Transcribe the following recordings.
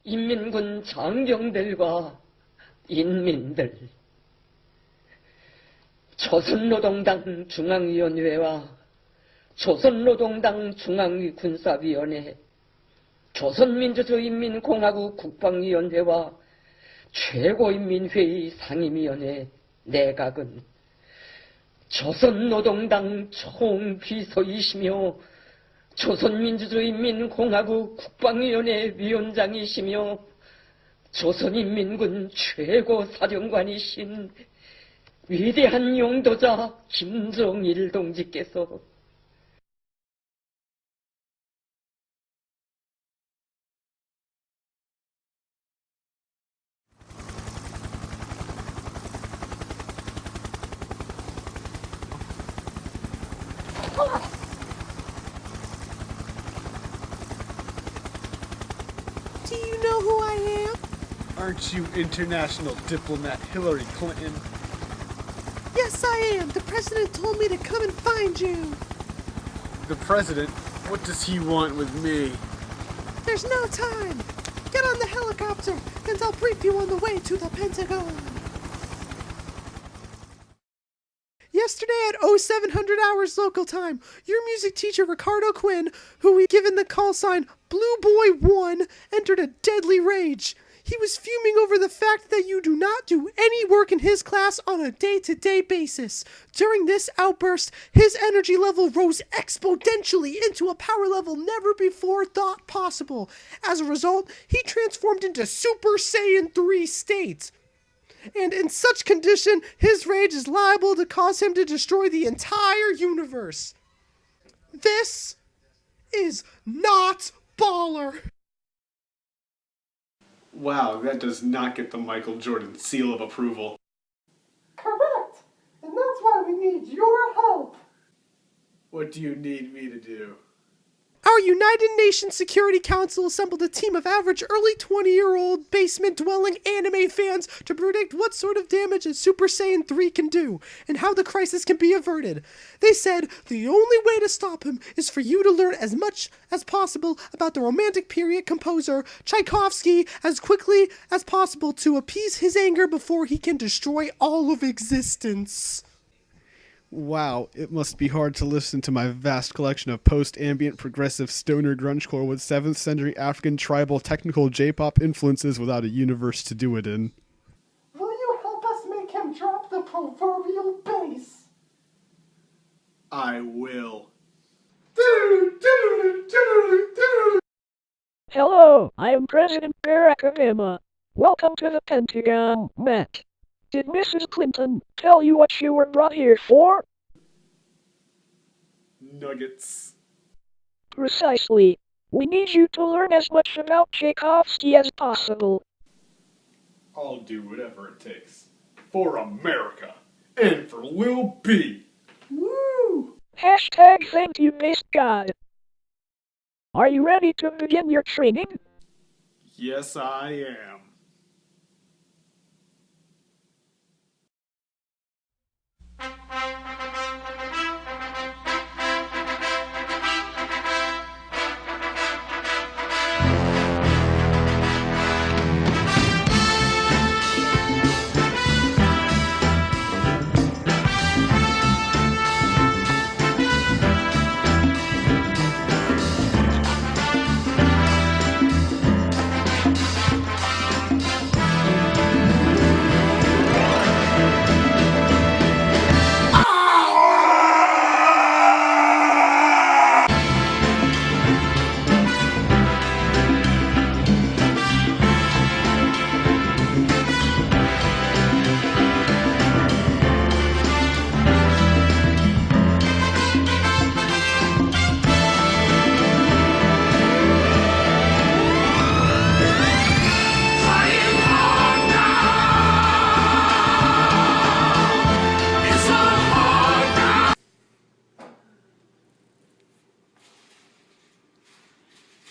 인민군 장병들과 인민들, 조선노동당 중앙위원회와 조선노동당 중앙군사위원회, 조선민주주의인민공화국 국방위원회와 최고인민회의 상임위원회 내각은 조선노동당 총비서이시며 조선민주주의인민공화국 국방위원회 위원장이시며 조선인민군 최고사령관이신 위대한 용도자 김정일 동지께서 Do you know who I am? Aren't you international diplomat Hillary Clinton? Yes, I am. The president told me to come and find you. The president? What does he want with me? There's no time. Get on the helicopter, and I'll brief you on the way to the Pentagon. Yesterday at 0700 hours local time, your music teacher Ricardo Quinn, who we given the call sign Blue Boy 1, entered a deadly rage. He was fuming over the fact that you do not do any work in his class on a day-to-day basis. During this outburst, his energy level rose exponentially into a power level never before thought possible. As a result, he transformed into Super Saiyan 3 state. And in such condition, his rage is liable to cause him to destroy the entire universe. This is not baller. Wow, that does not get the Michael Jordan seal of approval. Correct. And that's why we need your help. What do you need me to do? Our United Nations Security Council assembled a team of average early 20-year-old basement-dwelling anime fans to predict what sort of damage a Super Saiyan 3 can do and how the crisis can be averted. They said the only way to stop him is for you to learn as much as possible about the Romantic period composer Tchaikovsky as quickly as possible to appease his anger before he can destroy all of existence. Wow, it must be hard to listen to my vast collection of post-ambient progressive stoner grungecore with 7th century African tribal technical J-pop influences without a universe to do it in. Will you help us make him drop the proverbial bass? I will. Hello, I am President Barack Obama. Welcome to the Pentagon, Matt. Did Mrs. Clinton tell you what you were brought here for? Nuggets. Precisely. We need you to learn as much about Tchaikovsky as possible. I'll do whatever it takes. For America. And for Lil B. Woo! Hashtag thank you, Miss God. Are you ready to begin your training? Yes, I am.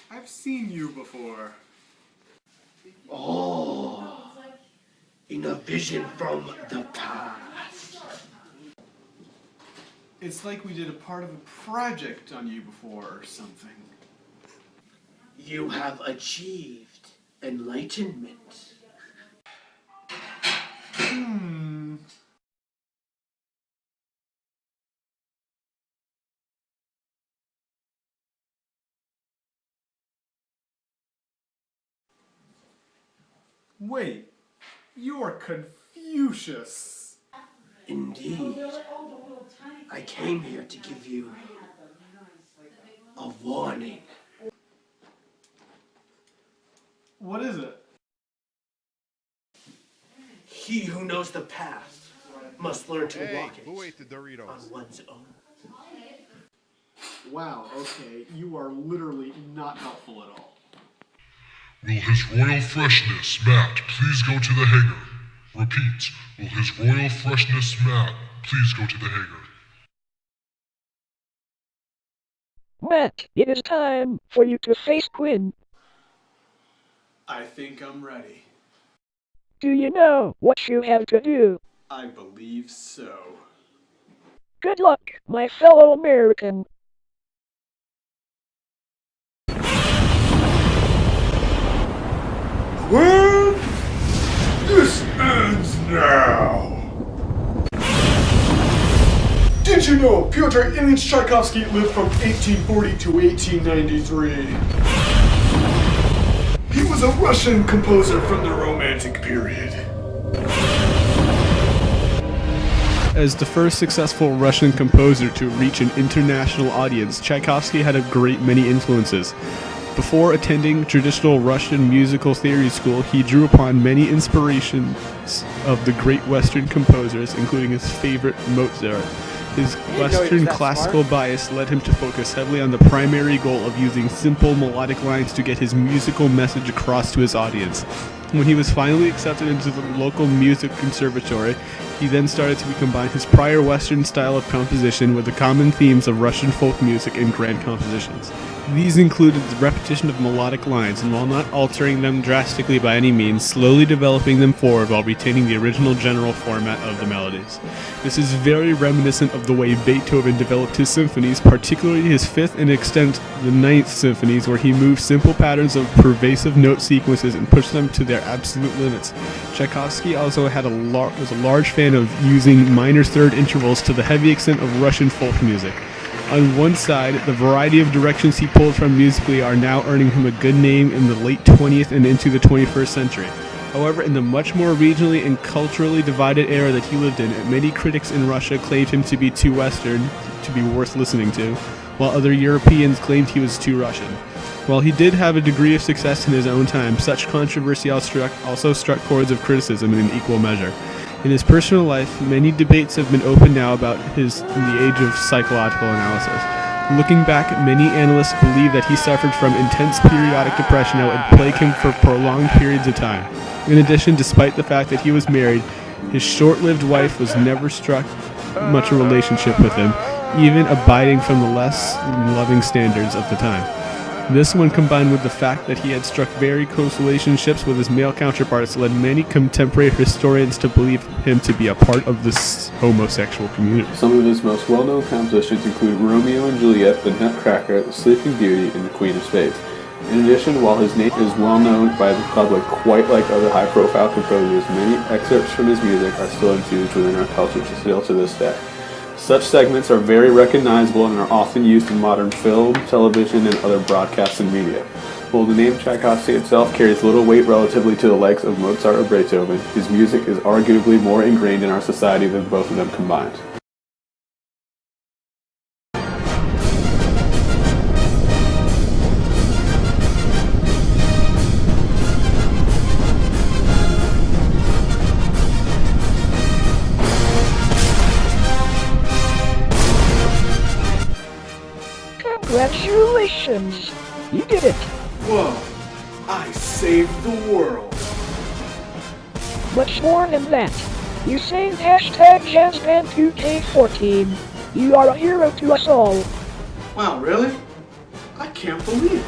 I've seen you before. Oh, in a vision from the past. It's like we did a part of a project on you before or something. You have achieved enlightenment. Wait, you're Confucius. Indeed. I came here to give you a warning. What is it? He who knows the path must learn to Hey, walk it who ate the Doritos? on one's own. Wow, okay, you are literally not helpful at all. Will His Royal Freshness, Matt, please go to the hangar? Repeat, will His Royal Freshness, Matt, please go to the hangar? Matt, it is time for you to face Quinn. I think I'm ready. Do you know what you have to do? I believe so. Good luck, my fellow American. Well, this ends now. Did you know Pyotr Ilyich Tchaikovsky lived from 1840 to 1893? He was a Russian composer from the Romantic period. As the first successful Russian composer to reach an international audience, Tchaikovsky had a great many influences. Before attending traditional Russian musical theory school, he drew upon many inspirations of the great Western composers, including his favorite Mozart. His Western classical bias led him to focus heavily on the primary goal of using simple melodic lines to get his musical message across to his audience. When he was finally accepted into the local music conservatory, he then started to combine his prior Western style of composition with the common themes of Russian folk music and grand compositions. These included the repetition of melodic lines, and while not altering them drastically by any means, slowly developing them forward while retaining the original general format of the melodies. This is very reminiscent of the way Beethoven developed his symphonies, particularly his fifth and extent the ninth symphonies, where he moved simple patterns of pervasive note sequences and pushed them to their absolute limits. Tchaikovsky also was a large fan of using minor third intervals to the heavy extent of Russian folk music. On one side, the variety of directions he pulled from musically are now earning him a good name in the late 20th and into the 21st century. However, in the much more regionally and culturally divided era that he lived in, many critics in Russia claimed him to be too Western to be worth listening to, while other Europeans claimed he was too Russian. While he did have a degree of success in his own time, such controversy also struck chords of criticism in an equal measure. In his personal life, many debates have been opened now about his in the age of psychological analysis. Looking back, many analysts believe that he suffered from intense periodic depression that would plague him for prolonged periods of time. In addition, despite the fact that he was married, his short-lived wife was never struck much a relationship with him, even abiding from the less loving standards of the time. This, when combined with the fact that he had struck very close relationships with his male counterparts, led many contemporary historians to believe him to be a part of this homosexual community. Some of his most well-known compositions include Romeo and Juliet, The Nutcracker, The Sleeping Beauty, and The Queen of Spades. In addition, while his name is well known by the public quite like other high-profile composers, many excerpts from his music are still infused within our culture still to this day. Such segments are very recognizable and are often used in modern film, television, and other broadcasts and media. While the name Tchaikovsky itself carries little weight relatively to the likes of Mozart or Beethoven, his music is arguably more ingrained in our society than both of them combined. Congratulations! You did it! Whoa, I saved the world. Much more than that. You saved hashtag JazzBand2K14. You are a hero to us all. Wow, really? I can't believe it.